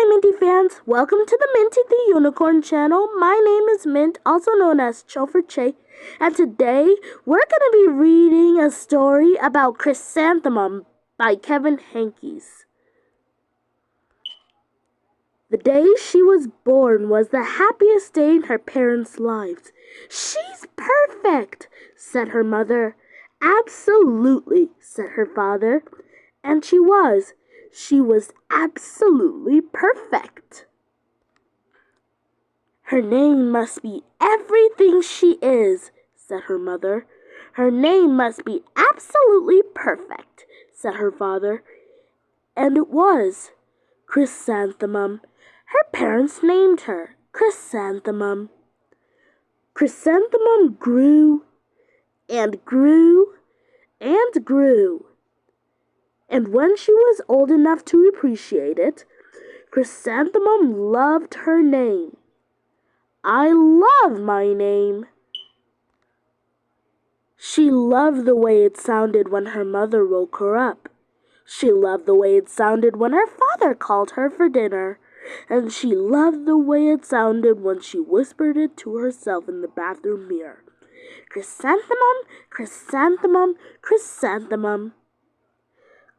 Hi Minty fans, welcome to the Minty the Unicorn channel. My name is Mint, also known as Che, and today we're going to be reading a story about Chrysanthemum by Kevin Henkes. The day she was born was the happiest day in her parents' lives. She's perfect, said her mother. Absolutely, said her father. And she was. She was absolutely perfect. Her name must be everything she is, said her mother. Her name must be absolutely perfect, said her father. And it was. Chrysanthemum. Her parents named her Chrysanthemum. Chrysanthemum grew and grew and grew. And when she was old enough to appreciate it, Chrysanthemum loved her name. I love my name. She loved the way it sounded when her mother woke her up. She loved the way it sounded when her father called her for dinner. And she loved the way it sounded when she whispered it to herself in the bathroom mirror. Chrysanthemum, chrysanthemum, chrysanthemum.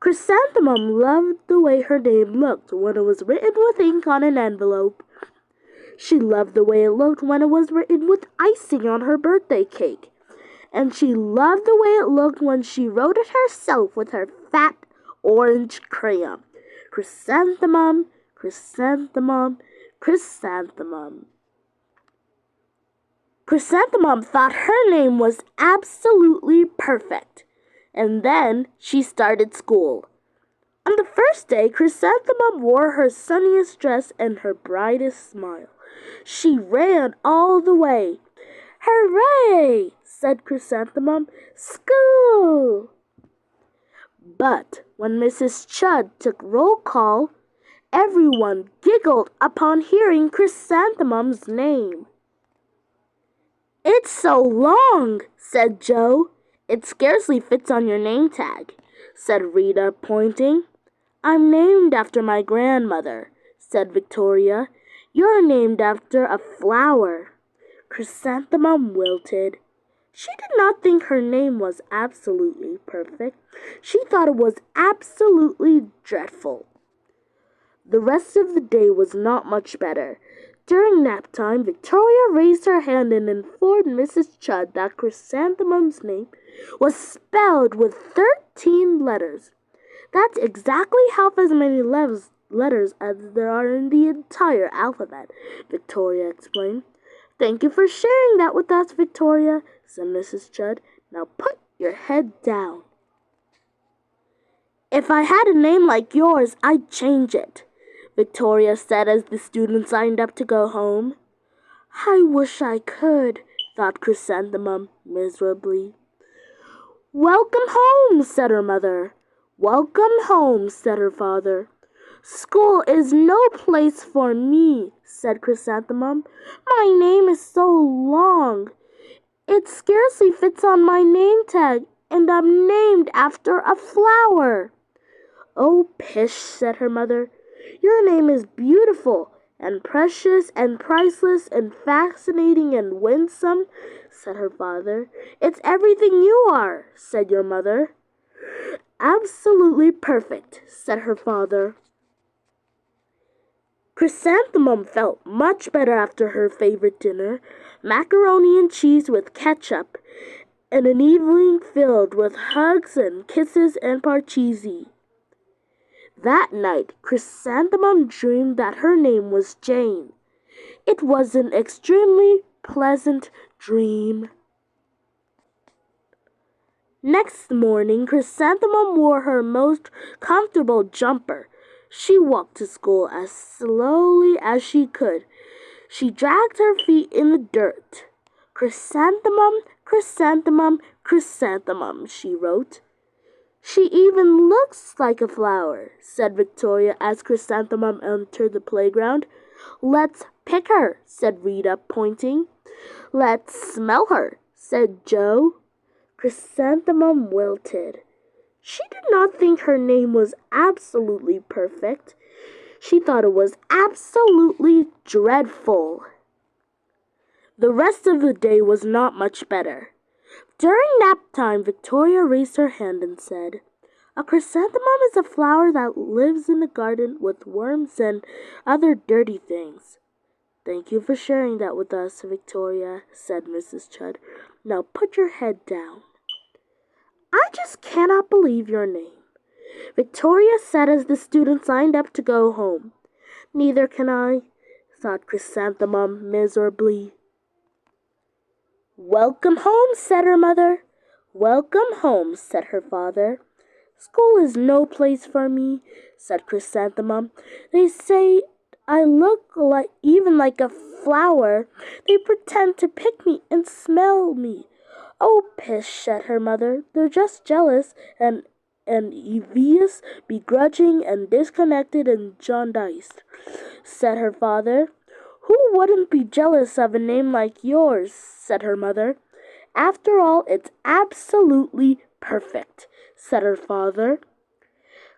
Chrysanthemum loved the way her name looked when it was written with ink on an envelope. She loved the way it looked when it was written with icing on her birthday cake. And she loved the way it looked when she wrote it herself with her fat orange crayon. Chrysanthemum, chrysanthemum, chrysanthemum. Chrysanthemum thought her name was absolutely perfect. And then she started school. On the first day, Chrysanthemum wore her sunniest dress and her brightest smile. She ran all the way. Hooray! Said Chrysanthemum. School! But when Mrs. Chud took roll call, everyone giggled upon hearing Chrysanthemum's name. It's so long, said Joe. It scarcely fits on your name tag, said Rita, pointing. I'm named after my grandmother, said Victoria. You're named after a flower. Chrysanthemum wilted. She did not think her name was absolutely perfect. She thought it was absolutely dreadful. The rest of the day was not much better. During nap time, Victoria raised her hand and informed Mrs. Chud that Chrysanthemum's name was spelled with 13 letters. That's exactly half as many letters as there are in the entire alphabet, Victoria explained. Thank you for sharing that with us, Victoria, said Mrs. Chud. Now put your head down. If I had a name like yours, I'd change it, Victoria said as the students lined up to go home. I wish I could, thought Chrysanthemum miserably. Welcome home, said her mother. Welcome home, said her father. School is no place for me, said Chrysanthemum. My name is so long. It scarcely fits on my name tag, and I'm named after a flower. Oh, pish, said her mother. Your name is beautiful and precious and priceless and fascinating and winsome, said her father. It's everything you are, said your mother. Absolutely perfect, said her father. Chrysanthemum felt much better after her favorite dinner, macaroni and cheese with ketchup, and an evening filled with hugs and kisses and parcheesi. That night, Chrysanthemum dreamed that her name was Jane. It was an extremely pleasant dream. Next morning, Chrysanthemum wore her most comfortable jumper. She walked to school as slowly as she could. She dragged her feet in the dirt. Chrysanthemum, chrysanthemum, chrysanthemum, she wrote. She even looks like a flower, said Victoria as Chrysanthemum entered the playground. Let's pick her, said Rita, pointing. Let's smell her, said Joe. Chrysanthemum wilted. She did not think her name was absolutely perfect. She thought it was absolutely dreadful. The rest of the day was not much better. During nap time, Victoria raised her hand and said, "A chrysanthemum is a flower that lives in a garden with worms and other dirty things." "Thank you for sharing that with us, Victoria," said Mrs. Chud. "Now put your head down." "I just cannot believe your name," Victoria said as the students lined up to go home. "Neither can I," thought Chrysanthemum miserably. "Welcome home," said her mother. "Welcome home," said her father. "School is no place for me," said Chrysanthemum. "They say I look even like a flower. They pretend to pick me and smell me." "Oh, pish," said her mother. "They're just jealous and envious, begrudging and disconnected and jaundiced," said her father. "Who wouldn't be jealous of a name like yours?" said her mother. "After all, it's absolutely perfect," said her father.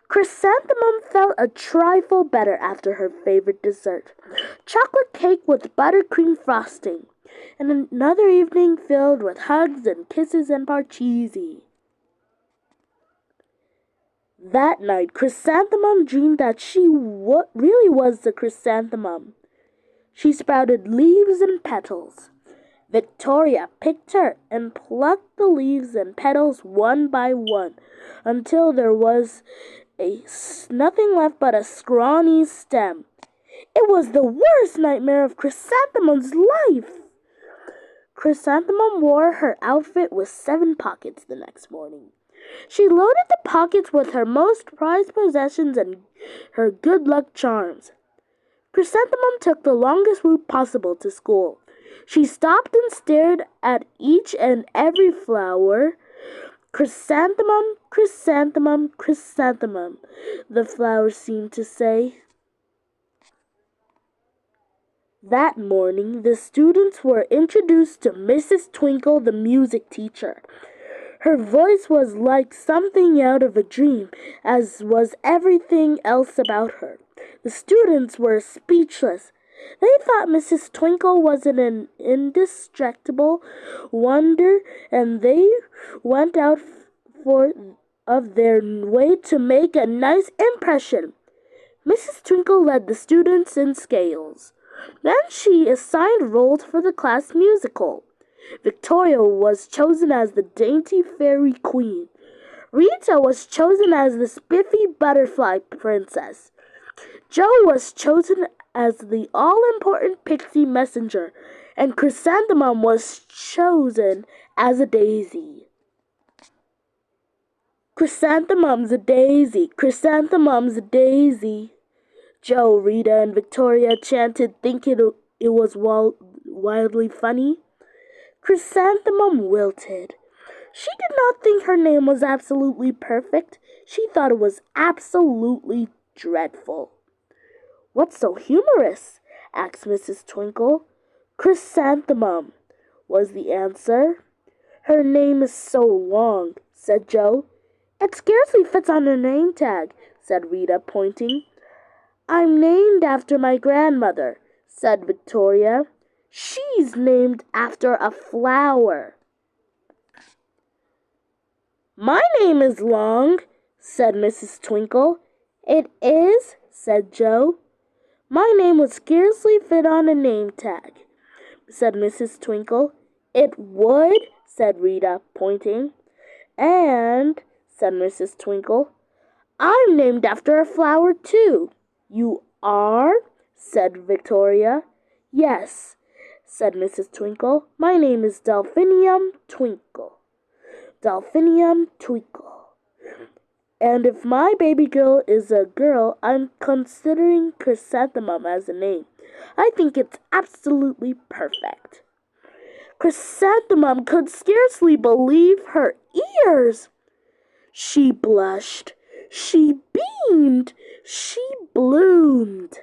Chrysanthemum felt a trifle better after her favorite dessert, chocolate cake with buttercream frosting, and another evening filled with hugs and kisses and parcheesi. That night, Chrysanthemum dreamed that she really was the chrysanthemum. She sprouted leaves and petals. Victoria picked her and plucked the leaves and petals one by one until there was nothing left but a scrawny stem. It was the worst nightmare of Chrysanthemum's life. Chrysanthemum wore her outfit with 7 pockets the next morning. She loaded the pockets with her most prized possessions and her good luck charms. Chrysanthemum took the longest route possible to school. She stopped and stared at each and every flower. "Chrysanthemum, chrysanthemum, chrysanthemum," the flowers seemed to say. That morning, the students were introduced to Mrs. Twinkle, the music teacher. Her voice was like something out of a dream, as was everything else about her. The students were speechless. They thought Mrs. Twinkle was an indestructible wonder, and they went out of their way to make a nice impression. Mrs. Twinkle led the students in scales. Then she assigned roles for the class musical. Victoria was chosen as the dainty fairy queen. Rita was chosen as the spiffy butterfly princess. Joe was chosen as the all-important pixie messenger, and Chrysanthemum was chosen as a daisy. "Chrysanthemum's a daisy, Chrysanthemum's a daisy," Joe, Rita, and Victoria chanted, thinking it was wildly funny. Chrysanthemum wilted. She did not think her name was absolutely perfect. She thought it was absolutely dreadful. "What's so humorous?" asked Mrs. Twinkle. "Chrysanthemum," was the answer. "Her name is so long," said Joe. "It scarcely fits on her name tag," said Rita, pointing. "I'm named after my grandmother," said Victoria. "She's named after a flower." "My name is long," said Mrs. Twinkle. "It is?" said Joe. "My name would scarcely fit on a name tag," said Mrs. Twinkle. "It would," said Rita, pointing. "And," said Mrs. Twinkle, "I'm named after a flower, too." "You are?" said Victoria. "Yes," said Mrs. Twinkle. "My name is Delphinium Twinkle. Delphinium Twinkle. And if my baby girl is a girl, I'm considering Chrysanthemum as a name. I think it's absolutely perfect." Chrysanthemum could scarcely believe her ears. She blushed. She beamed. She bloomed.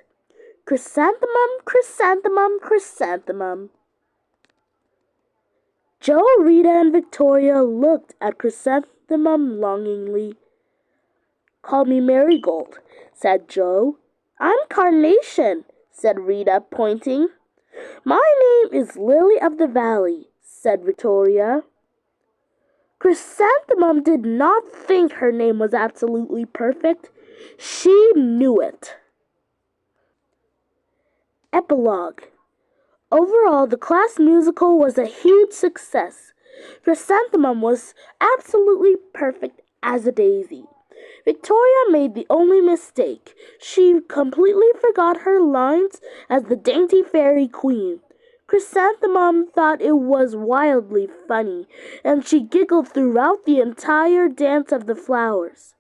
Chrysanthemum, chrysanthemum, chrysanthemum. Joe, Rita, and Victoria looked at Chrysanthemum longingly. "Call me Marigold," said Joe. I'm Carnation, said Rita, pointing. My name is Lily of the Valley, said Victoria. Chrysanthemum did not think her name was absolutely perfect. She knew it. Epilogue. Overall, the class musical was a huge success. Chrysanthemum was absolutely perfect as a daisy. Victoria made the only mistake. She completely forgot her lines as the dainty fairy queen. Chrysanthemum thought it was wildly funny, and she giggled throughout the entire dance of the flowers.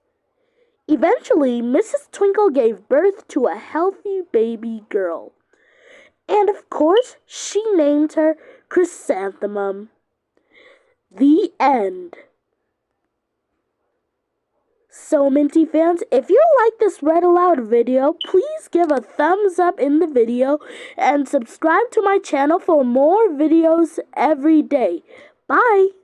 Eventually, Mrs. Twinkle gave birth to a healthy baby girl. And of course, she named her Chrysanthemum. The end. So, Minty fans, if you like this Read Aloud video, please give a thumbs up in the video and subscribe to my channel for more videos every day. Bye!